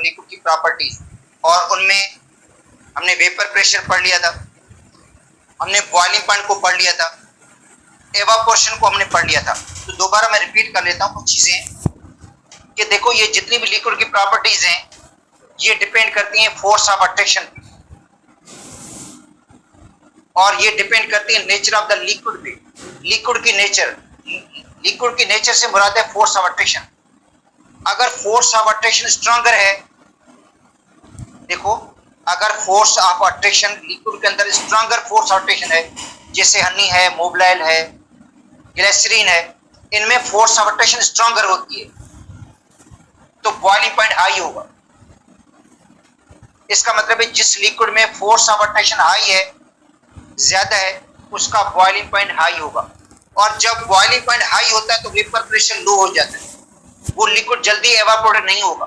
और लिक्विड की प्रॉपर्टीज, और उनमें हमने वेपर प्रेशर पढ़ लिया था, हमने बॉइलिंग पॉइंट को पढ़ लिया था, एवापोरेशन को हमने पढ़ लिया था। तो दोबारा मैं रिपीट कर लेता हूँ कुछ चीजें कि देखो ये जितनी भी लिक्विड की प्रॉपर्टीज हैं ये डिपेंड करती हैं फोर्स ऑफ अट्रैक्शन पे, और ये डिपेंड करती है नेचर ऑफ द लिक्विड पे। लिक्विड की नेचर से मुराद है फोर्स ऑफ अट्रैक्शन। अगर फोर्स ऑफ अट्रैक्शन स्ट्रॉन्गर है, देखो अगर फोर्स ऑफ अट्रैक्शन लिक्विड के अंदर स्ट्रॉन्गर फोर्स ऑफ अट्रैक्शन है, जैसे हनी है, मोबिलाइल है, ग्लिसरीन है, इनमें फोर्स ऑफ अट्रैक्शन स्ट्रॉन्गर होती है, तो बॉइलिंग पॉइंट हाई होगा। इसका मतलब है जिस लिक्विड में फोर्स ऑफ अट्रैक्शन हाई है, ज्यादा है, उसका बॉइलिंग पॉइंट हाई होगा। और जब बॉइलिंग पॉइंट हाई होता है तो वेपर प्रेशर लो हो जाता है, वो लिक्विड जल्दी एवापोरेट नहीं होगा।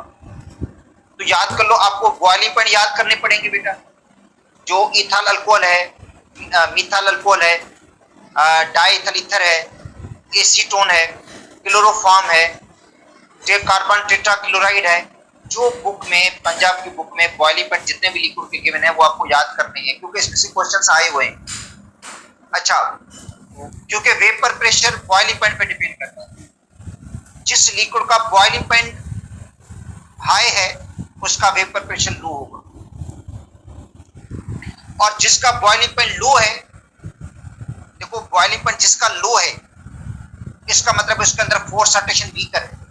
तो याद कर लो, आपको बॉइलिंग पॉइंट याद करने पड़ेंगे बेटा। जो इथाइल अल्कोहल है, मिथाइल अल्कोहल है, डाइथाइल ईथर है, एसीटोन है, क्लोरोफॉर्म है, कार्बन टेट्राक्लोराइड है, जो बुक में, पंजाब की बुक में बॉइलिंग पॉइंट जितने भी लिक्विड के गिवन है वो आपको याद करने हैं, क्योंकि इसमें से क्वेश्चंस आए हुए हैं। अच्छा, क्योंकि वेपर प्रेशर बॉइलिंग पॉइंट पे डिपेंड करता है। जिस लिक्विड का बॉइलिंग पॉइंट हाई है उसका वेपर प्रेशर लो होगा, और जिसका बॉइलिंग पॉइंट लो है, देखो बॉइलिंग पॉइंट जिसका लो है इसका मतलब उसके अंदर फोर्स अट्रैक्शन वीकर है,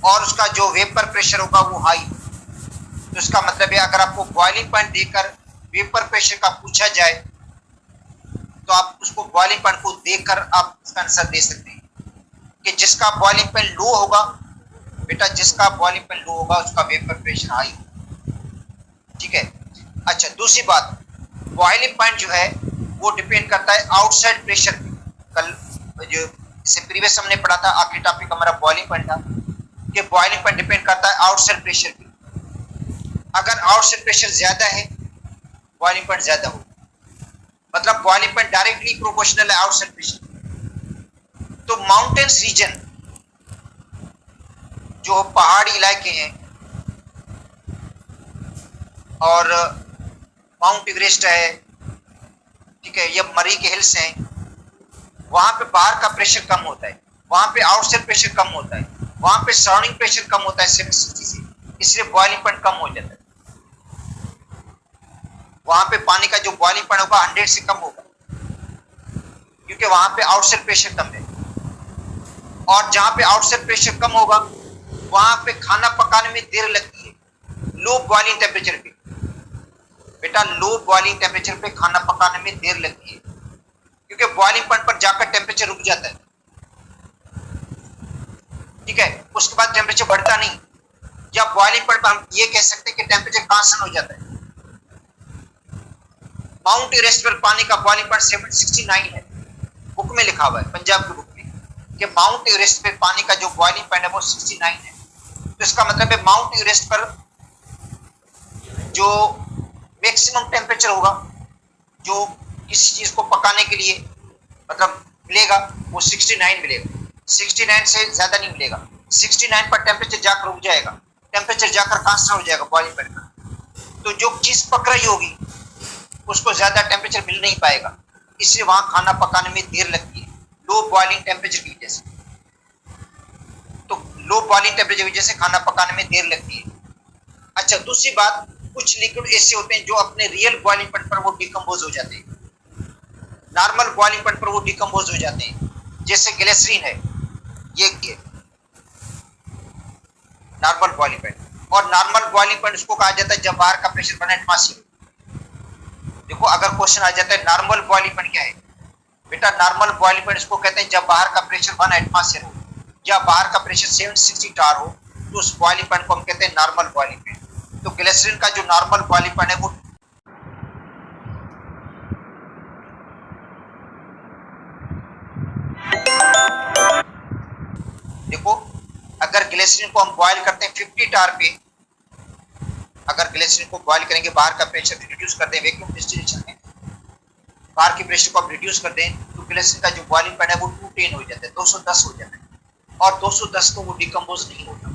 और उसका जो वेपर प्रेशर होगा वो हाई। तो इसका मतलब है अगर आपको बॉइलिंग पॉइंट देकर वेपर प्रेशर का पूछा जाए तो आप उसको बॉइलिंग पॉइंट को देखकर आप इसका आंसर दे सकते हैं कि जिसका बॉइलिंग पॉइंट लो होगा, बेटा जिसका बॉइलिंग पॉइंट लो होगा उसका वेपर प्रेशर हाई होगा। ठीक है। अच्छा, दूसरी बात, बॉइलिंग पॉइंट जो है वो डिपेंड करता है आउटसाइड प्रेशर पे। कल जो इससे प्रीवियस हमने पढ़ा था, आखिरी टॉपिक हमारा बॉइलिंग पॉइंट था कि बॉइलिंग पॉइंट डिपेंड करता है आउटसाइड प्रेशर पे। अगर आउटसाइड प्रेशर ज्यादा है बॉइलिंग पॉइंट ज्यादा होगा, मतलब बॉइलिंग पॉइंट डायरेक्टली प्रोपोर्शनल है आउटसाइड प्रेशर। तो माउंटेन्स रीजन, जो पहाड़ी इलाके हैं और माउंट एवरेस्ट है, ठीक है, या मरी के हिल्स हैं, वहां पे बाहर का प्रेशर कम होता है, वहां पे आउटसाइड प्रेशर कम होता है, वहां पे सराउंडिंग प्रेशर कम होता है 760 से, इसलिए बॉइलिंग पॉइंट कम हो जाता है। वहां पे पानी का जो बॉइलिंग पॉइंट होगा 100 से कम होगा, क्योंकि वहां पे आउटसाइड प्रेशर कम है। और जहां पे आउटसाइड प्रेशर कम होगा वहां पे खाना पकाने में देर लगती है, लो बॉइलिंग टेम्परेचर पे। बेटा लो बॉइलिंग टेम्परेचर पे खाना पकाने में देर लगती है, क्योंकि बॉइलिंग पॉइंट पर जाकर टेम्परेचर रुक जाता है, ठीक है, उसके बाद टेम्परेचर बढ़ता नहीं। या बॉइलिंग पॉइंट पर हम ये कह सकते हैं कि टेम्परेचर कांस्टेंट हो जाता है। माउंट एवरेस्ट पर पानी का बॉइलिंग पॉइंट 769 है, बुक में लिखा हुआ है, पंजाब की बुक में, कि माउंट एवरेस्ट पे पानी का जो बॉइलिंग पॉइंट है वो 69 है। तो इसका मतलब है माउंट एवरेस्ट पर जो मैक्सिमम टेम्परेचर होगा जो किसी चीज को पकाने के लिए मतलब मिलेगा वो 69 मिलेगा, 69 से ज्यादा नहीं मिलेगा। 69 पर टेम्परेचर जाकर रुक जाएगा, टेम्परेचर जाकर कांस्टेंट हो जाएगा बॉइलिंग पॉइंट पर। तो जो चीज पक रही होगी उसको ज्यादा टेम्परेचर मिल नहीं पाएगा, इसलिए वहां खाना पकाने में देर लगती है, लो बॉइलिंग टेम्परेचर की वजह से। तो लो बॉइलिंग टेम्परेचर की वजह से खाना पकाने में देर लगती है। अच्छा, दूसरी बात, कुछ लिक्विड ऐसे होते हैं जो अपने रियल बॉइलिंग पॉइंट पर वो डिकम्पोज हो जाते हैं, नॉर्मल बॉइलिंग पॉइंट पर वो डिकम्पोज हो जाते हैं, जैसे ग्लिसरीन है, ये नॉर्मल बॉइलिंग पॉइंट। और नॉर्मल बॉइलिंग पॉइंट उसको कहा जाता है जब बाहर का प्रेशर बना एटमॉस्फेयर। देखो अगर क्वेश्चन आ जाता है नॉर्मल बॉइलिंग पॉइंट क्या है, बेटा नॉर्मल बॉइलिंग पॉइंट इसको कहते हैं जब बाहर का प्रेशर 1 एटमॉस्फेयर हो या बाहर का प्रेशर 760 टार हो, तो उस बॉइलिंग पॉइंट को हम कहते हैं नॉर्मल बॉइलिंग पॉइंट। तो ग्लिसरीन का जो नॉर्मल बॉइलिंग पॉइंट है वो देखो, अगर ग्लिसरीन को हम बॉइल करते हैं 50 टार पे, अगर ग्लिसरीन को बॉइल करेंगे, बाहर का प्रेशर रिड्यूस कर दें वैक्यूम डिस्टिलेशन में, बाहर के प्रेशर को आप रिड्यूस कर दें, तो ग्लिसरीन का जो बॉइलिंग पॉइंट है वो 210 हो जाता है, 210 हो जाता है। और 210 को वो डिकम्पोज नहीं होता,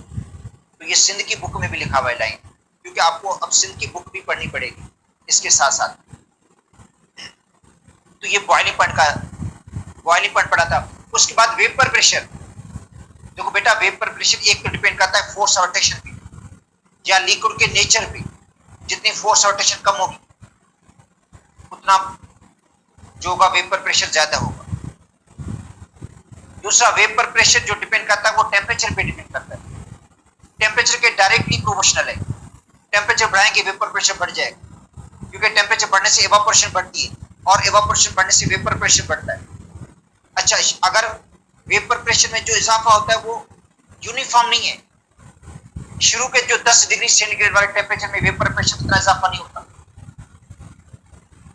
तो ये सिंध की बुक में भी लिखा हुआ है लाइन, क्योंकि आपको अब सिंध की बुक भी पढ़नी पड़ेगी इसके साथ साथ। तो ये बॉइलिंग पॉइंट पढ़ा था। उसके बाद वेपर प्रेशर। देखो बेटा, वेपर प्रेशर एक तो डिपेंड करता है फोर्स और टेंशन पे या लिक्विड के नेचर पे। जितनी फोर्स और टेंशन कम होगी उतना जो होगा वेपर प्रेशर ज्यादा होगा। दूसरा, वेपर प्रेशर जो डिपेंड करता है वो टेम्परेचर पे डिपेंड करता है। टेम्परेचर के डायरेक्टली प्रोपोर्शनल है। टेम्परेचर बढ़ाएंगे वेपर प्रेशर बढ़ जाएगा, क्योंकि टेम्परेचर बढ़ने से इवापोरेशन बढ़ती है और इवापोरेशन बढ़ने से वेपर प्रेशर बढ़ता है। अच्छा, अगर वेपर प्रेशर में जो इजाफा होता है वो यूनिफॉर्म नहीं है। शुरू के जो 10 डिग्री सेंटीग्रेड वाले टेम्परेचर में वेपर प्रेशर उतना इजाफा नहीं होता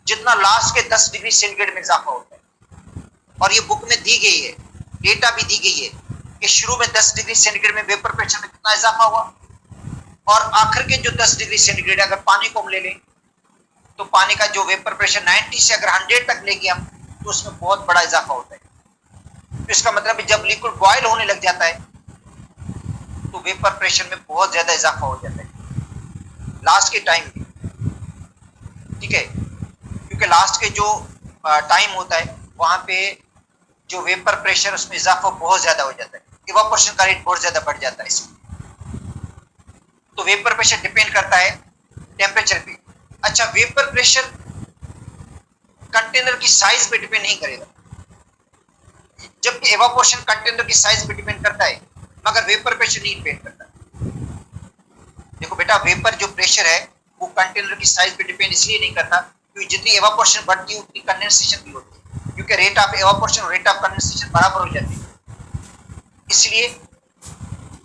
जितना लास्ट के 10 डिग्री सेंटीग्रेड में इजाफा होता है। और ये बुक में दी गई है, डेटा भी दी गई है कि शुरू में 10 डिग्री सेंटीग्रेड में वेपर प्रेशर में कितना इजाफा हुआ और आखिर के जो 10 डिग्री सेंटीग्रेड, अगर पानी को हम ले लें तो पानी का जो वेपर प्रेशर 90 से अगर 100 तक लेंगे हम, तो उसमें बहुत बड़ा इजाफा होता है। तो इसका मतलब है जब लिक्विड बॉयल होने लग जाता है तो वेपर प्रेशर में बहुत ज्यादा इजाफा हो जाता है लास्ट के टाइम में, ठीक है। क्योंकि लास्ट के जो टाइम होता है वहां पे जो वेपर प्रेशर उसमें इजाफा बहुत ज्यादा हो जाता है, इवापोरेशन का रेट बहुत ज्यादा बढ़ जाता है इसमें। तो वेपर प्रेशर डिपेंड करता है टेम्परेचर पे। अच्छा, वेपर प्रेशर कंटेनर की साइज पे डिपेंड नहीं करेगा, जबकि इवापोरेशन कंटेनर की साइज पे डिपेंड करता है, मगर वेपर प्रेशर नहीं डिपेंड करता। देखो बेटा, वेपर जो प्रेशर है वो कंटेनर की साइज पे डिपेंड इसलिए नहीं करता क्योंकि जितनी इवापोरेशन बढ़ती है उतनी कंडेंसेशन भी होती है, क्योंकि रेट ऑफ इवापोरेशन और रेट ऑफ कंडेंसेशन बराबर हो जाती है। इसलिए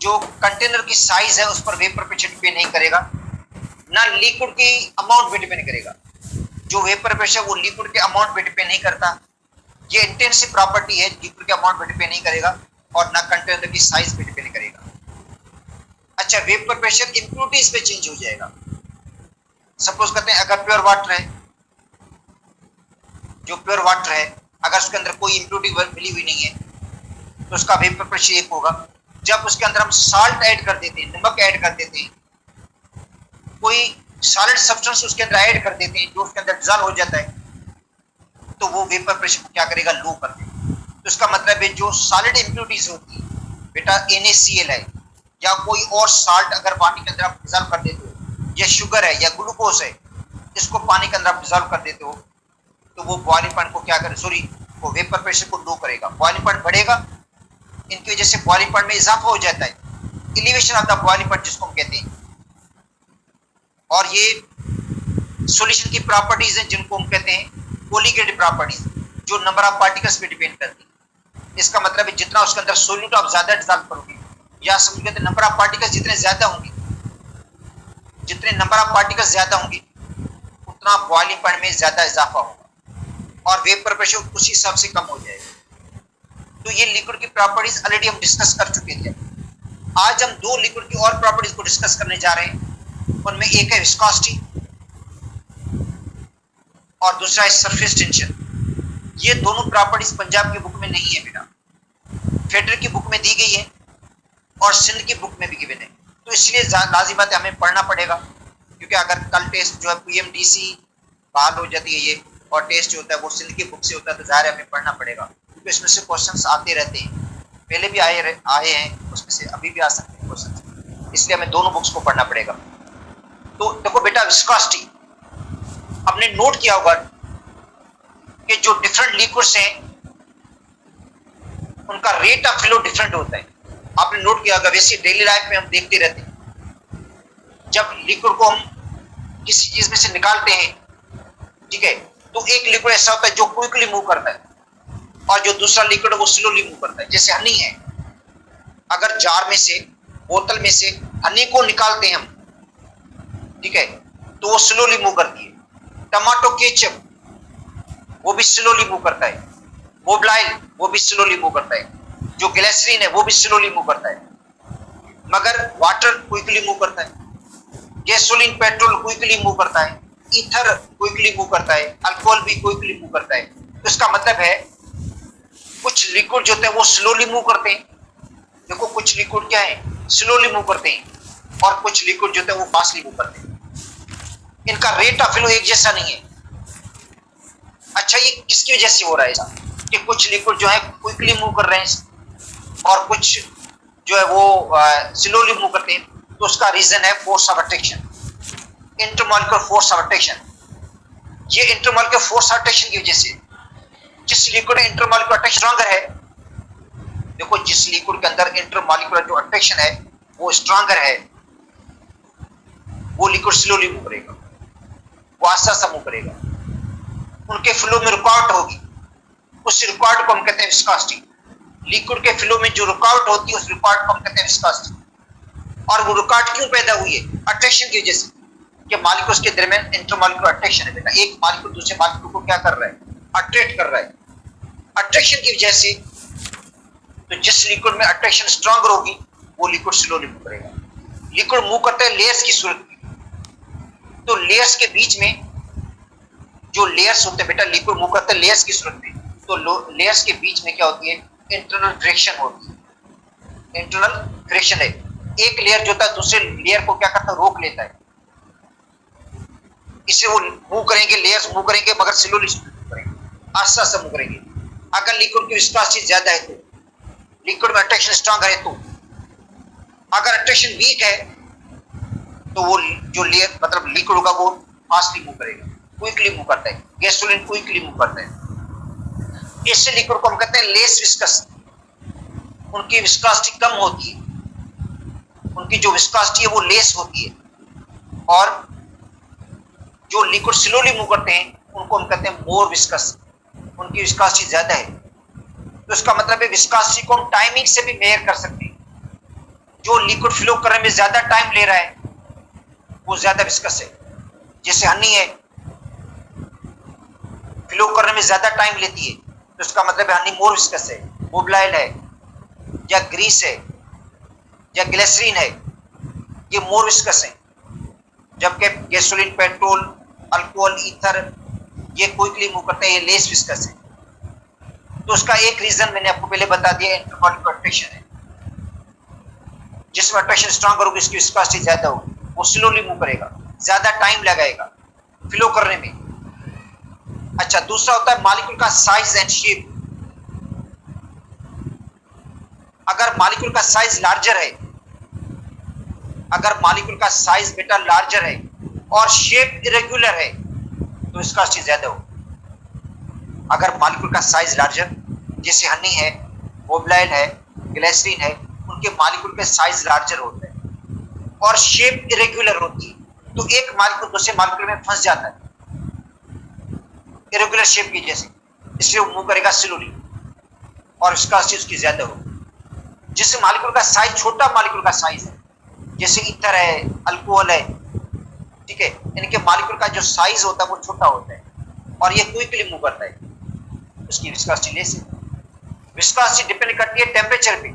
जो कंटेनर की साइज है उस पर वेपर प्रेशर डिपेंड नहीं करेगा, ना लिक्विड की अमाउंट पे डिपेंड करेगा। जो वेपर प्रेशर वो लिक्विड के अमाउंट पे डिपेंड नहीं करता, ये इंटेंसिव प्रॉपर्टी है, लिक्विड के अमाउंट पे डिपेंड नहीं करेगा और ना कंटेनर की साइज पे डिपेंड करेगा। अच्छा, वेपर प्रेशर इंप्योरिटीज पे चेंज हो जाएगा। सपोज करते हैं अगर प्योर वाटर है, जो प्योर वाटर है अगर उसके अंदर कोई इंप्योरिटी मिली हुई नहीं है तो उसका वेपर प्रेशर एक होगा। जब उसके अंदर हम साल्ट ऐड कर देते हैं, नमक ऐड कर देते हैं, कोई सॉलिड सब्सटेंस उसके अंदर ऐड कर देते हैं जो उसके अंदर डिसॉल्व हो जाता है, तो वो वेपर प्रेशर को क्या करेगा, लो कर देगा। तो इसका मतलब है जो सॉलिड इंप्योरिटीज होती है बेटा, NaCl है या कोई और साल्ट अगर पानी के अंदर आप डिसॉल्व कर देते हो, या शुगर है या ग्लूकोज है, इसको पानी के अंदर आप डिसॉल्व कर देते हो तो वो बॉइलिंग पॉइंट को क्या करे, वो वेपर प्रेशर को लो करेगा। बॉइलिंग पॉइंट बढ़ेगा, इनकी वजह से बॉइलिंग पॉइंट में इजाफा हो जाता है, elevation of the boiling point जिसको हम कहते हैं। और ये सॉल्यूशन की प्रॉपर्टीज हैं जिनको हम कहते हैं कोलिगेटिव प्रॉपर्टीज, जो नंबर ऑफ पार्टिकल्स पे डिपेंड करती है। इसका मतलब है जितना उसके अंदर सोल्यूट आप ज्यादा डिसॉल्व करोगे, या समझ कहते हैं नंबर ऑफ पार्टिकल्स जितने ज्यादा होंगे, जितने नंबर ऑफ पार्टिकल्स ज्यादा होंगे उतना बॉइलिंग पॉइंट में ज्यादा इजाफा होगा और वेपर प्रेशर उसी हिसाब से कम हो जाएगा। तो ये लिक्विड की प्रॉपर्टीज ऑलरेडी हम डिस्कस कर चुके थे। आज हम दो लिक्विड की और प्रॉपर्टीज को डिस्कस करने जा रहे हैं। उनमें एक है विस्कोसिटी और दूसरा है सरफेस टेंशन। ये दोनों प्रॉपर्टीज पंजाब की बुक में नहीं है बेटा, फेडरल की बुक में दी गई है और सिंध की बुक में भी गिवन है। तो इसलिए लाजिम बात है हमें पढ़ना पड़ेगा, क्योंकि अगर कल टेस्ट जो है PMDC बहाल हो जाती है ये, और टेस्ट जो होता है वो सिंध की बुक से होता है, तो जाहिर है हमें पढ़ना पड़ेगा, क्योंकि इसमें से क्वेश्चंस आते रहते हैं, पहले भी आए हैं उसमें से, अभी भी आ सकते हैं क्वेश्चन, इसलिए हमें दोनों बुक्स को पढ़ना पड़ेगा। तो देखो बेटा, विस्कोसिटी हमने नोट किया होगा कि जो डिफरेंट लिक्विड्स हैं उनका रेट ऑफ फ्लो डिफरेंट होता है। आपने नोट किया होगा, वैसे डेली लाइफ में हम देखते रहते हैं, जब लिक्विड को हम किसी चीज में से निकालते हैं, ठीक है, तो एक लिक्विड ऐसा होता है जो क्विकली मूव करता है और जो दूसरा लिक्विड वो स्लोली मूव करता है। जैसे हनी है, अगर जार में से, बोतल में से हनी को निकालते हैं हम, ठीक है, तो वो स्लोली मूव करती है। टमाटो केचप वो भी स्लोली मूव करता है, मोबिलाइल वो भी स्लोली मूव करता है, जो ग्लिसरीन है वो भी स्लोली मूव करता है, मगर वाटर क्विकली मूव करता है, गैसोलीन पेट्रोल क्विकली मूव करता है, ईथर क्विकली मूव करता है, अल्कोहल भी क्विकली मूव करता है। तो इसका मतलब है कुछ लिक्विड जो होते हैं वो स्लोली मूव करते हैं। देखो कुछ लिक्विड क्या है, स्लोली मूव करते हैं, और कुछ लिक्विड जो होते हैं वो फास्टली मूव करते हैं। इनका रेट ऑफ फ्लो एक जैसा नहीं है। अच्छा, ये किसकी वजह से हो रहा है ऐसा कि कुछ लिक्विड जो है क्विकली मूव कर रहे हैं और कुछ जो है वो स्लोली मूव करते हैं? तो उसका रीजन है force of attraction, intermolecular force of attraction. ये इंटरमॉलिक्यूलर फोर्स ऑफ अट्रैक्शन की वजह से जिस लिक्विड इंटरमॉलिक्यूलर अट्रैक्शन स्ट्रॉन्गर है, देखो जिस लिक्विड के अंदर इंटरमॉलिक्यूलर जो अट्रैक्शन है वो स्ट्रॉन्गर है, वो लिक्विड स्लोली मूव करेगा, वो आस्ता आस्ता मूव करेगा, उनके फ्लो में रुकावट होगी। उस रुकावट को हम कहते हैं विस्कोसिटी। लिक्विड के फ्लो में जो रुकावट होती है उस रुकावट को हम कहते हैं विस्कोसिटी। और वो रुकावट क्यों पैदा हुई है? अट्रैक्शन की वजह से, कि मॉलिक्यूल्स के दरमियान इंटरमॉलिक्यूलर अट्रैक्शन है। बेटा, एक मॉलिक्यूल दूसरे मॉलिक्यूल को क्या कर रहा है? अट्रैक्ट कर रहा है। अट्रैक्शन की वजह से तो जिस लिक्विड में अट्रैक्शन स्ट्रॉन्गर होगी वो लिक्विड स्लोली मूव करेगा। लिक्विड मूव करता है लेयर्स की सूरत में, तो लेयर्स के बीच में जो लेयर्स होते हैं, बेटा लिक्विड मूव करता है लेयर्स की सूरत में, तो लेयर्स के बीच में क्या होती है? इंटरनल फ्रिक्शन होती है। इंटरनल फ्रिक्शन है, एक लेयर जो होता है दूसरे लेयर को क्या करता है? रोक लेता है। इससे वो मूव करेंगे, लेयर्स मूव करेंगे मगर स्लोली मूव करेंगे, आस्ता आस्ता मूव करेंगे। अगर लिक्विड की विस्कोसिटी ज्यादा है तो, लिक्विड में अट्रैक्शन स्ट्रांग है तो, अगर अट्रैक्शन वीक है तो वो जो लेयर मतलब लिक्विड होगा वो फास्टली मूव करेगा, क्विकली मूव करता है। गैसोलीन क्विकली मूव करता है। इससे लिक्विड को हम कहते हैं लेस विस्कस। उनकी विस्कोसिटी कम होती है, उनकी जो विस्कोसिटी है वो लेस होती है। और जो लिक्विड स्लोली मूव करते हैं उनको हम कहते हैं मोर विस्कस, उनकी विस्कोसिटी ज्यादा है। तो इसका मतलब है विस्कोसिटी को हम टाइमिंग से भी मेजर कर सकते हैं। जो लिक्विड फ्लो करने में ज्यादा टाइम ले रहा है वो ज्यादा विस्कस है। जैसे हनी है, फ्लो करने में ज्यादा टाइम लेती है तो इसका मतलब है हनी मोर विस्कस है। मोबिलाइल है या ग्रीस है या ग्लिसरीन है, ये मोर विस्कस है। जबकि गैसोलीन, पेट्रोल, अल्कोहल, ईथर ये क्विकली मूव करते हैं, ये लेस विस्कस है। तो उसका एक रीजन मैंने आपको पहले बता दिया, इंटरमॉलिक्यूलर अट्रैक्शन है। जिसमें अट्रैक्शन स्ट्रांग होगी इसकी विस्कोसिटी ज्यादा होगी, वो स्लोली मूव करेगा, ज्यादा टाइम लगाएगा फ्लो करने में। अच्छा, दूसरा होता है मॉलिक्यूल का साइज एंड शेप। अगर मॉलिक्यूल का साइज लार्जर है, अगर मॉलिक्यूल का साइज बेटा लार्जर है और शेप इरेगुलर है तो विस्कोसिटी ज्यादा होगी। अगर मॉलिक्यूल का साइज लार्जर, जैसे हनी है, मोबिलाइल है, ग्लिसरीन है, उनके मॉलिक्यूल के साइज लार्जर होता है और शेप इरेगुलर होती है, तो एक मॉलिक्यूल दूसरे मॉलिक्यूल में फंस जाता है इरेगुलर शेप की वजह से, इसलिए वो मूव करेगा स्लोली और विस्कोसिटी उसकी ज्यादा होगी। जिस मॉलिक्यूल का साइज छोटा मॉलिक्यूल का साइज है, जैसे ईथर है, अल्कोहल है, ठीक है, इनके मॉलिक्यूल का जो साइज होता है वो छोटा होता है और ये क्विकली मूव करता है, उसकी विस्कोसिटी लेस है। विस्कोसिटी डिपेंड करती है टेम्परेचर पे,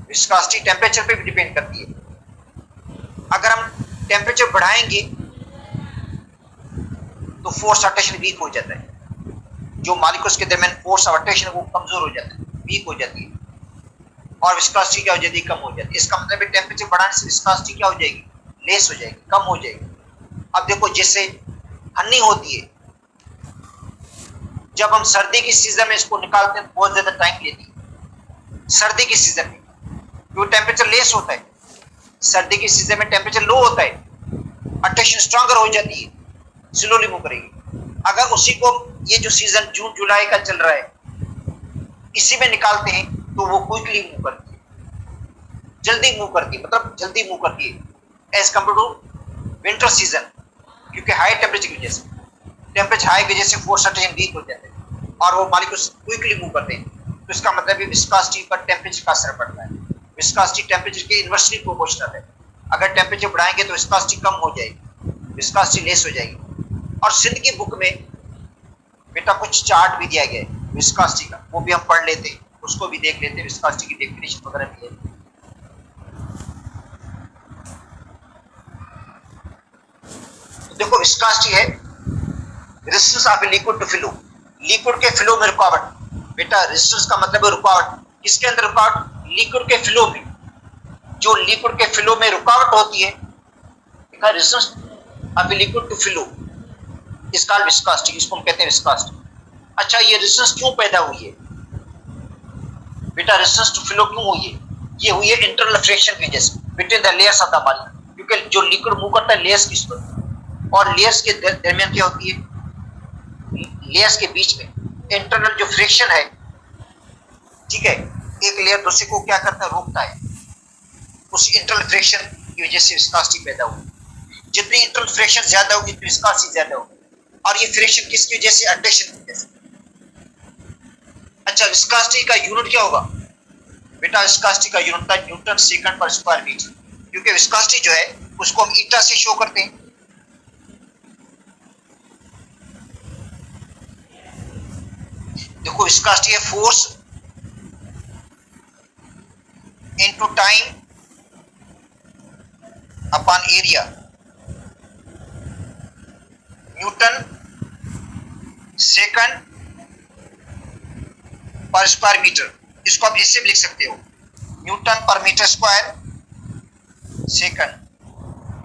विस्कोसिटी टेम्परेचर पे भी डिपेंड करती है। अगर हम टेम्परेचर बढ़ाएंगे तो फोर्स ऑफ अट्रैक्शन वीक हो जाता है। जो मॉलिक्यूल्स के दरमियान फोर्स ऑफ अट्रैक्शन वो कमजोर हो जाता है, वीक हो जाती है और विस्कोसिटी क्या हो जाती है? कम हो जाती है। इसका मतलब है टेम्परेचर बढ़ाने से विस्कोसिटी क्या हो जाएगी? लेस हो जाएगी, कम हो जाएगी। अब देखो, जैसे हनी होती है, जब हम सर्दी की सीजन में इसको निकालते हैं बहुत ज्यादा टाइम लेती है। सर्दी की सीजन में क्योंकि टेम्परेचर लेस होता है, सर्दी की सीजन में टेम्परेचर लो होता है, अट्रैक्शन स्ट्रॉन्गर हो जाती है, स्लोली मूव करेगी। अगर उसी को ये जो सीजन जून जुलाई का चल रहा है इसी में निकालते हैं तो वो क्विकली मूव करती है, जल्दी मूव करती है, मतलब जल्दी मूव करती है as compare to winter season. क्योंकि हाई टेम्परेचर की वजह से, टेम्परेचर हाई की वजह से फोर्स अट्रैक्शन वीक हो जाते हैं और वो मॉलिक्यूल्स क्विकली मूव करते हैं। तो इसका मतलब है विस्कोसिटी पर टेम्परेचर का असर पड़ता है। विस्कोसिटी टेम्परेचर के इनवर्सली प्रोपोर्शनल है। अगर टेम्परेचर बढ़ाएंगे तो विस्कोसिटी कम हो जाएगी, विस्कोसिटी लेस हो जाएगी। और सिंध की बुक में बेटा कुछ चार्ट भी दिया गया है विस्कोसिटी का, वो भी हम पढ़ लेते हैं, उसको भी देख लेते हैं, विस्कोसिटी की डेफिनेशन वगैरह भी है। तो देखो, विस्कोसिटी है resistance of a liquid to flow, liquid के फ्लो में रुकावट। बेटा रेजिस्टेंस का मतलब है रुकावट, किसके अंदर रुकावट? लिक्विड के फ्लो में। जो लिक्विड के फ्लो में रुकावट होती है, देखा resistance of liquid to flow is called viscosity, इसको हम कहते हैं विस्कोसिटी। अच्छा, ये रेजिस्टेंस क्यों पैदा हुई है बेटा? रेजिस्टेंस टू फ्लो क्यों हुई है? ये हुई है इंटरनल फ्रिक्शन की वजह से between the layers of the molecule, क्योंकि जो लिक्विड मूव करता है लेयर्स की तरफ, और लेयर्स के दरमियान क्या होती है, लेयर्स के बीच में इंटरनल जो फ्रिक्शन है, ठीक है, एक लेयर दूसरे को क्या करता है, रोकता है। उस इंटरनल फ्रिक्शन की वजह से विस्कोसिटी पैदा हुई। जितनी इंटरनल फ्रिक्शन ज्यादा होगी उतनी विस्कोसिटी ज्यादा होगी, और ये फ्रिक्शन किसकी वजह से, एडहेशन की वजह से। अच्छा, विस्कोसिटी का यूनिट क्या होगा बेटा? विस्कोसिटी का यूनिट था न्यूटन सेकंड पर स्क्वायर मीटर, क्योंकि विस्कोसिटी जो है उसको हम ईटा से शो करते हैं। देखो विस्कोसिटी है force into time upon area, Newton second पर स्क्वायर मीटर। इसको आप इससे भी लिख सकते हो, न्यूटन पर मीटर स्क्वायर सेकंड।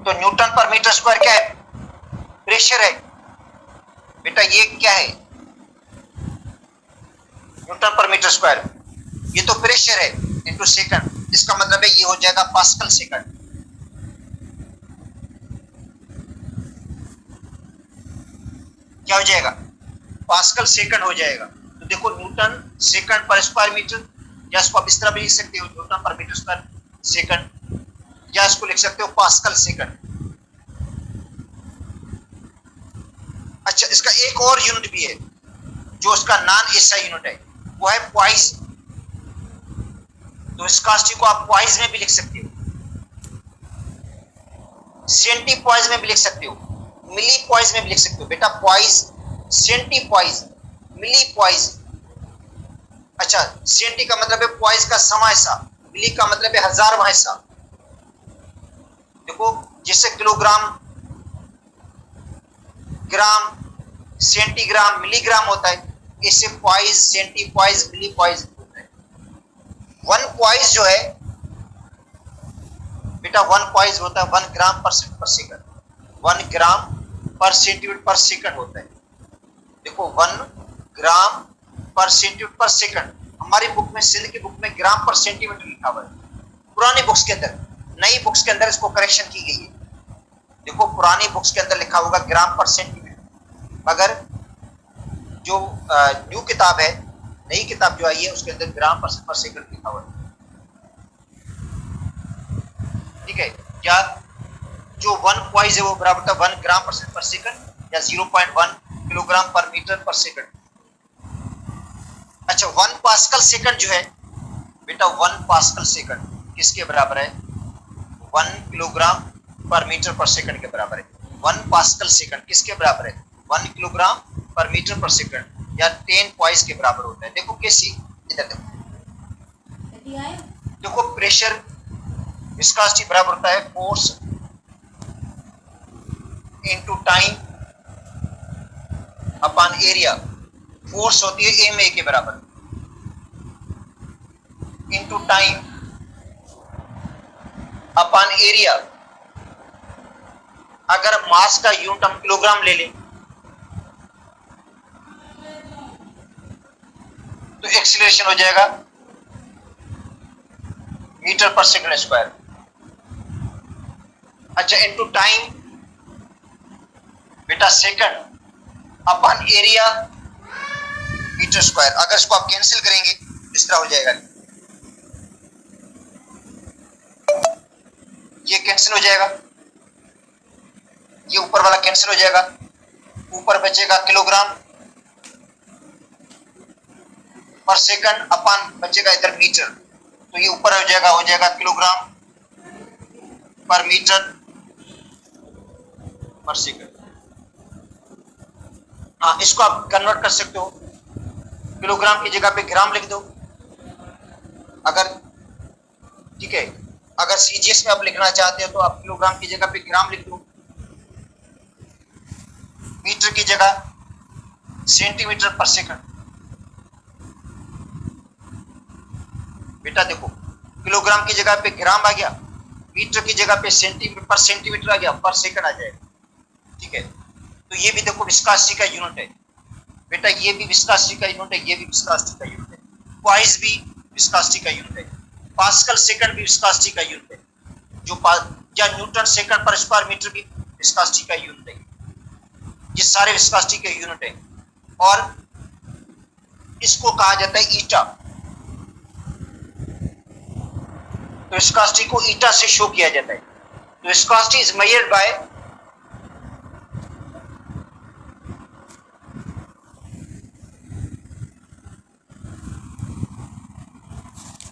तो न्यूटन पर मीटर स्क्वायर क्या है? प्रेशर है बेटा। ये क्या है? न्यूटन पर मीटर स्क्वायर, ये तो प्रेशर है इनटू सेकंड। इसका मतलब है ये हो जाएगा पास्कल सेकंड। क्या हो जाएगा? पास्कल सेकंड हो जाएगा। तो देखो न्यूटन सेकंड पर स्क्वायर मीटर, या इसको आप इस तरह भी लिख सकते हो न्यूटन पर मीटर स्क्वायर सेकंड, या इसको लिख सकते हो पास्कल सेकंड। अच्छा, इसका एक और यूनिट भी है जो उसका नॉन एसआई यूनिट है, वो है पॉइस। तो विस्कोसिटी को आप पॉइस में भी लिख सकते हो, सेंटीपॉइस में भी लिख सकते हो, मिली पॉइस में भी लिख सकते हो बेटा। पॉइस, सेंटीपॉइस, मिली पॉइस। अच्छा, सेंटी का मतलब है पॉइस का सवा हिस्सा, मिली का मतलब है हजारवां हिस्सा। देखो जैसे किलोग्राम, ग्राम, सेंटीग्राम, मिलीग्राम होता है, इससे पॉइस, सेंटीपॉइस, मिली पॉइस होता है। वन पॉइस जो है बेटा, वन पॉइस होता है 1 ग्राम पर सेकंड। 1 ग्राम पर सेंटीमीटर पर सेकंड होता है। देखो 1 ग्राम पर सेंटीमीटर पर सेकंड। हमारी बुक में, सिंध की बुक में ग्राम पर सेंटीमीटर लिखा हुआ है। पुरानी बुक्स के अंदर, नई बुक्स के अंदर इसको करेक्शन की गई है। देखो पुरानी बुक्स के अंदर लिखा होगा ग्राम पर सेंटीमीटर, मगर जो न्यू किताब है, नई किताब जो आई है, उसके अंदर ग्राम पर सेकंड लिखा हुआ है। ठीक है, क्या जो 1 पॉइस है वो बराबर था 1 ग्राम पर सेकंड, या 0.1 किलोग्राम पर मीटर पर सेकंड। अच्छा, 1 पास्कल सेकंड जो है बेटा, 1 पास्कल सेकंड किसके बराबर है? 1 किलोग्राम पर मीटर पर सेकंड के बराबर है। 1 पास्कल सेकंड किसके बराबर है? 1 किलोग्राम पर मीटर पर सेकंड, या 10 पॉइस के बराबर होता है। देखो कैसे, इधर देखो, देखो प्रेशर, विस्कोसिटी बराबर होता है force into time upon area. Force होती है एम ए के बराबर, इनटू टाइम अपॉन एरिया। अगर मास का यूनिट हम किलोग्राम ले लें तो एक्सीलरेशन हो जाएगा मीटर पर सेकंड स्क्वायर। अच्छा, इनटू टाइम बेटा second upon area metre square. अगर इसको आप कैंसिल करेंगे इस तरह हो जाएगा, ये कैंसिल हो जाएगा, ये ऊपर वाला कैंसिल हो जाएगा, ऊपर बचेगा किलोग्राम पर सेकंड अपॉन बचेगा इधर मीटर। तो ये ऊपर हो जाएगा किलोग्राम पर मीटर पर सेकंड। हाँ, इसको आप कन्वर्ट कर सकते हो, किलोग्राम की जगह पे ग्राम लिख दो अगर, ठीक है। अगर सीजीएस में आप लिखना चाहते हो तो आप किलोग्राम की जगह पे ग्राम लिख दो, मीटर की जगह सेंटीमीटर पर सेकंड। बेटा देखो, किलोग्राम की जगह पे ग्राम आ गया, मीटर की जगह पे सेंटीमीटर पर सेंटीमीटर आ गया, पर सेकंड आ जाएगा। ठीक है, तो ये भी देखो विस्कोसिटी का यूनिट है बेटा, ये भी विस्कोसिटी का यूनिट है, ये भी विस्कोसिटी का यूनिट है, पॉइस भी विस्कोसिटी का यूनिट है, पास्कल सेकंड भी विस्कोसिटी का यूनिट है, जो या न्यूटन सेकंड पर स्क्वायर मीटर भी विस्कोसिटी का यूनिट है। ये सारे विस्कोसिटी के यूनिट है और इसको कहा जाता है ईटा। तो विस्कोसिटी को ईटा से शो किया जाता है। तो viscosity is measured by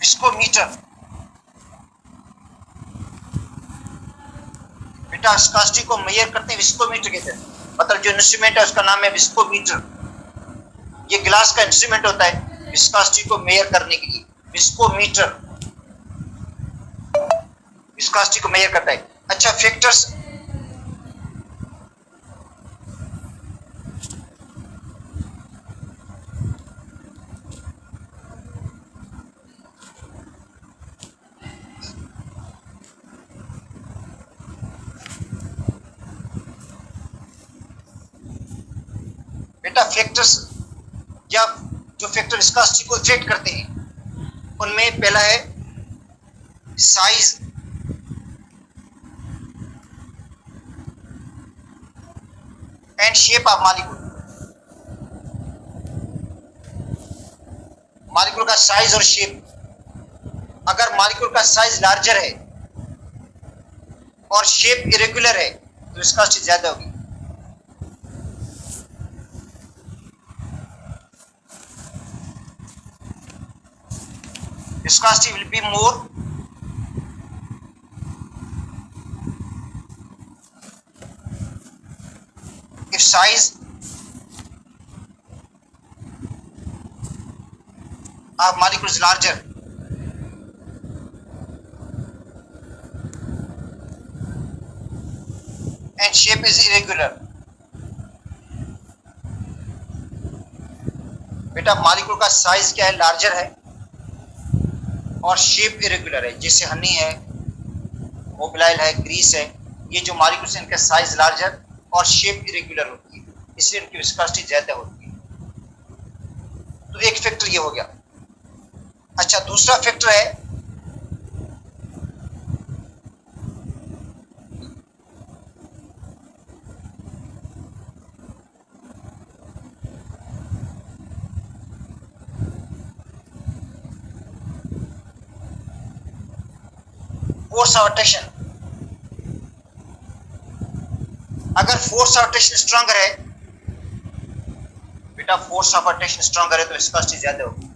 viscometer. बेटा विस्कोसिटी को मेजर करते हैं विस्कोमीटर के तहत, मतलब जो इंस्ट्रूमेंट है उसका नाम है विस्कोमीटर। ये ग्लास का इंस्ट्रूमेंट होता है विस्कोसिटी को मेजर करने के लिए, विस्कोमीटर विस्कोसिटी को मेजर करता है। अच्छा, फैक्टर्स बेटा फैक्टर्स या जो फैक्टर विस्कोसिटी को इफेक्ट करते हैं उनमें पहला है size, and shape of molecule. Molecule का साइज और शेप। अगर मॉलिक्यूल का साइज लार्जर है और शेप इरेगुलर है तो विस्कोसिटी ज्यादा होगी। Viscosity will be more if size of molecule is larger and shape is irregular। बेटा मॉलिक्यूल का साइज क्या है, लार्जर है और शेप इरेगुलर है, जैसे हनी है, मोबिलाइल है, ग्रीस है। ये जो मॉलिक्यूल्स हैं इनका साइज लार्जर और शेप इरेगुलर होती है, इसलिए इनकी विस्कोसिटी ज्यादा होती है। तो एक फैक्टर ये हो गया। अच्छा, दूसरा फैक्टर है फोर्स ऑफ अट्रैक्शन। अगर फोर्स ऑफ अट्रैक्शन स्ट्रॉन्गर है बेटा, फोर्स ऑफ अट्रैक्शन स्ट्रॉन्गर है तो विस्कोसिटी ज्यादा होगी।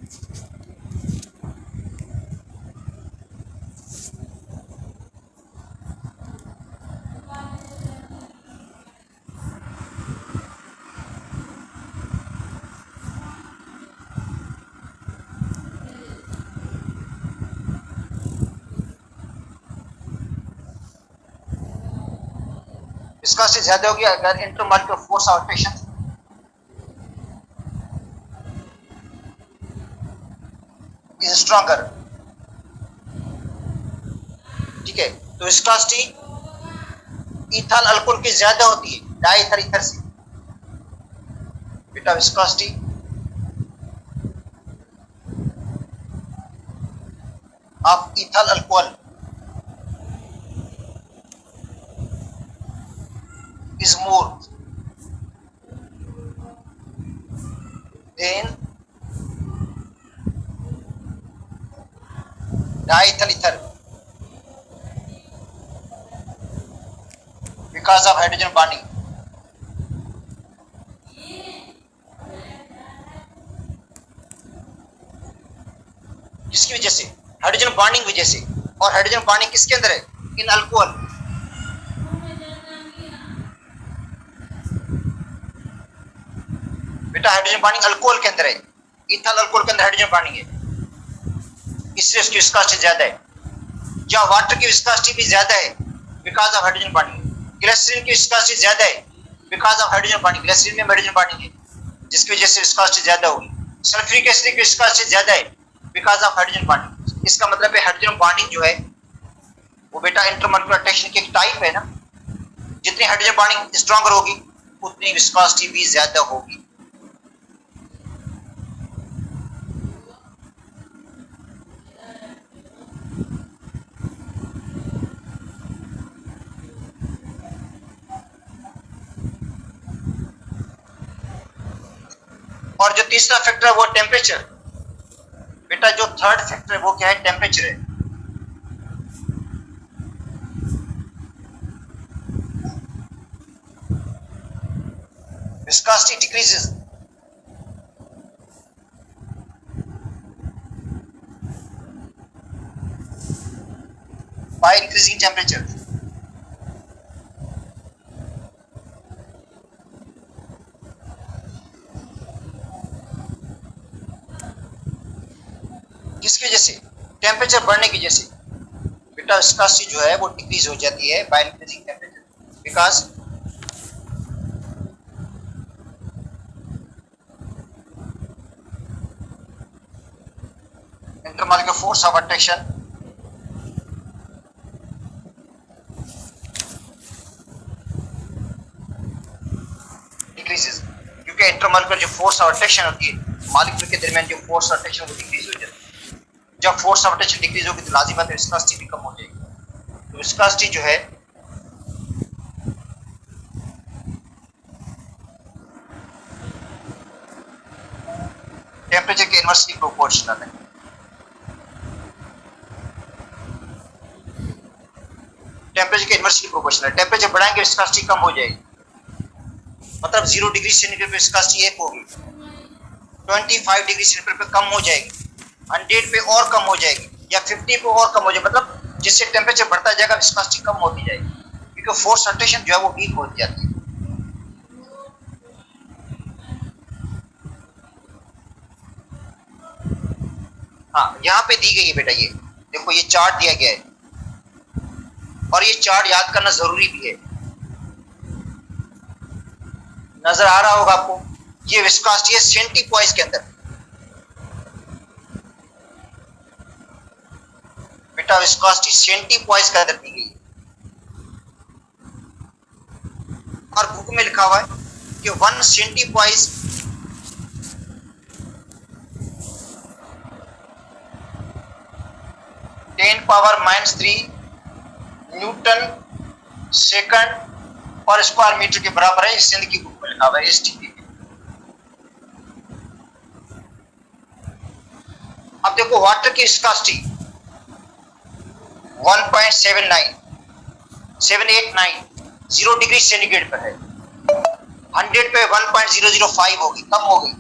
विस्कोसिटी ज्यादा होगी अगर intermolecular force of attraction is stronger. ठीक है, तो विस्कोसिटी इथाइल अल्कोहल की ज्यादा होती है डाईथर ईथर से। बेटा viscosity of ethyl alcohol is more than diethyl ether because of hydrogen bonding। किसकी वजह से? हाइड्रोजन बॉन्डिंग वजह से। और हाइड्रोजन बॉन्डिंग किसके अंदर है? इन अल्कोहल। बेटा हाइड्रोजन बॉन्डिंग अल्कोहल के अंदर है, इथाइल अल्कोहल के अंदर हाइड्रोजन बॉन्डिंग है, इसलिए उसकी विस्कोसिटी ज्यादा है। या वाटर की विस्कोसिटी भी ज्यादा है because of hydrogen bonding. Glycerine की विस्कोसिटी ज्यादा है because of hydrogen bonding, glycerine में हाइड्रोजन बॉन्डिंग है जिसकी वजह से विस्कोसिटी ज्यादा होगी। सल्फ्यूरिक एसिड की विस्कोसिटी ज्यादा है बिकॉज ऑफ हाइड्रोजन बॉन्डिंग। इसका मतलब है हाइड्रोजन बॉन्डिंग जो है वो बेटा इंटरमॉलिक्यूलर अट्रैक्शन की एक टाइप है ना, जितनी हाइड्रोजन बॉन्डिंग स्ट्रॉन्गर होगी उतनी विस्कोसिटी भी ज्यादा होगी। और जो तीसरा फैक्टर है वो टेम्परेचर। बेटा जो थर्ड फैक्टर है वो क्या है? टेम्परेचर है। Viscosity decreases by increasing temperature। किसकी वजह से? टेम्परेचर बढ़ने की वजह से बेटा विस्कोसिटी जो है वो डिक्रीज हो जाती है by increasing temperature, because intermolecular force of attraction decreases, क्योंकि इंटरमॉलिक्यूलर जो फोर्स ऑफ अट्रैक्शन होती है मॉलिक्यूल के दरमियान जो फोर्स ऑफ अट्रैक्शन वो डिक्रीज हो जाती है। जब फोर्स ऑफ अट्रैक्शन डिक्रीज होगी तो लाजिम बात है विस्कोसिटी भी कम हो जाएगी। तो विस्कोसिटी जो है टेम्परेचर के इनवर्सली प्रोपोर्शनल है। टेम्परेचर के इनवर्सली प्रोपोर्शनल है। टेम्परेचर बढ़ाएंगे विस्कोसिटी कम हो जाएगी। मतलब 0 डिग्री सेंटीग्रेड पे विस्कोसिटी 1 होगी, 25 डिग्री सेंटीग्रेड पे कम हो जाएगी, 100 पे और कम हो जाएगी, या 50 पे और कम हो जाएगी। मतलब जिससे टेम्परेचर बढ़ता जाएगा विस्कोसिटी कम होती जाएगी, क्योंकि फोर्स अट्रैक्शन जो है वो वीक हो जाती है। हाँ, यहाँ पे दी गई है बेटा, ये देखो ये चार्ट दिया गया है और ये चार्ट याद करना जरूरी भी है। नजर आ रहा होगा आपको, ये विस्कोसिटी है सेंटीपोइस के अंदर। बेटा विस्कोसिटी सेंटीपोइस के अंदर दी गई है और बुक में लिखा हुआ है कि 1 सेंटीपोइस (10⁻³ न्यूटन सेकंड पर स्क्वायर मीटर के बराबर है। इस सिंध की बुक में लिखा हुआ है STP। अब देखो वाटर की विस्कोसिटी 1.789 0 डिग्री सेंटीग्रेड पर है। 100 पे 1.005 होगी, कम हो गई।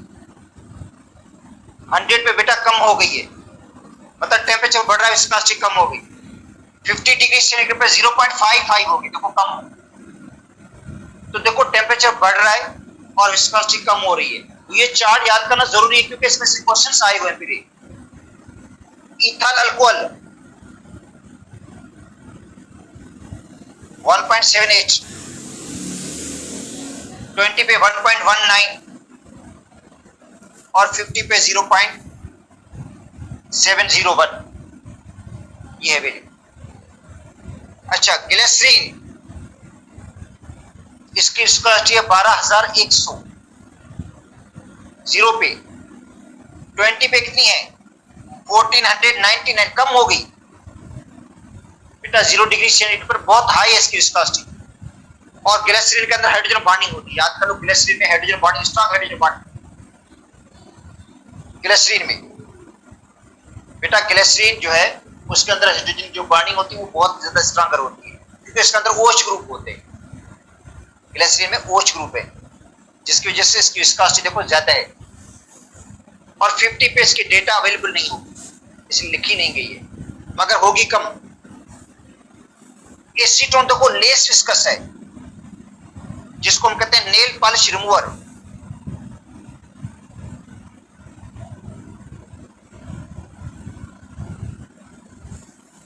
100 पे बेटा कम हो गई है, मतलब टेम्परेचर बढ़ रहा है, विस्कोसिटी कम हो गई। 50 डिग्री सेंटीग्रेड पे 0.55 होगी, देखो कम। तो देखो टेम्परेचर बढ़ रहा है और विस्कोसिटी कम हो रही है। तो ये चार्ट याद करना जरूरी है, क्योंकि इसमें से क्वेश्चंस आए हुए हैं। फिर इथाइल अल्कोहल 1.78, 20 पे 1.19 और 50 पे 0.701, ये है बेटे। अच्छा, ग्लिसरीन, इसकी विस्कोसिटी है 12,100 0 पे। 20 पे कितनी है? 1499, कम हो गई बेटा। 0 डिग्री सेंटीग्रेड पर बहुत हाई है इसकी विस्कोसिटी। और ग्लिसरीन के अंदर हाइड्रोजन बॉन्डिंग होती है, याद करो ग्लिसरीन में hydrogen bonding, strong hydrogen bonding glycerine में। बेटा ग्लिसरीन जो है उसके अंदर हाइड्रोजन जो बॉन्डिंग होती है वो बहुत ज्यादा स्ट्रॉन्गर होती है, क्योंकि इसके अंदर OH ग्रुप होते हैं। ग्लिसरीन में OH ग्रुप है, जिसकी वजह से इसकी विस्कोसिटी देखो ज्यादा है। और 50 पे इसकी डेटा अवेलेबल नहीं होगी, इसलिए लिखी नहीं गई है, मगर होगी कम। एसीटोन देखो लेस विस्कस है, जिसको हम कहते हैं नेल पॉलिश रिमूवर।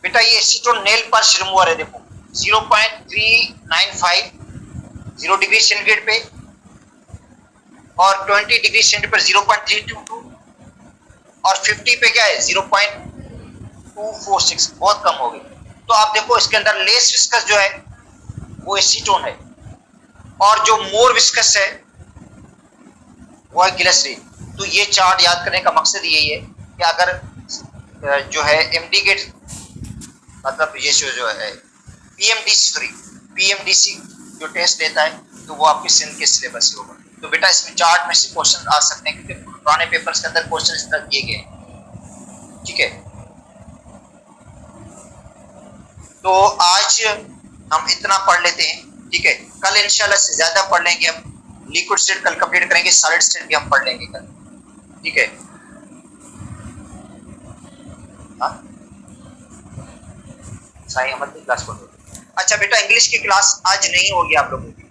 बेटा ये एसीटोन नेल पॉलिश रिमूवर है, देखो 0.395 0 डिग्री सेंटीग्रेड पे और 20 डिग्री सेंटीग्रेड पर 0.322 और 50 पे क्या है 0.246, बहुत कम हो गई। तो आप देखो इसके अंदर लेस विस्कस जो है वो एसीटोन है, और जो मोर विस्कस है वो है ग्लिसरीन। तो ये चार्ट याद करने का मकसद यही है कि अगर जो है एमडीगेट मतलब ये जो है पीएमडीसी जो टेस्ट लेता है तो वो आपके सिंध के सिलेबस से होगा। तो बेटा इसमें चार्ट में से क्वेश्चन आ सकते हैं क्योंकि पुराने पेपर्स के अंदर क्वेश्चन इस तरह दिए गए हैं। ठीक है, तो आज हम इतना पढ़ लेते हैं। ठीक है, कल इंशाल्लाह से ज्यादा पढ़ लेंगे हम। लिक्विड स्टेट कल कंप्लीट करेंगे, सॉलिड स्टेट भी हम पढ़ लेंगे कल। ठीक है, साई अहमद की क्लास पढ़ो। अच्छा बेटा इंग्लिश की क्लास आज नहीं होगी आप लोगों की।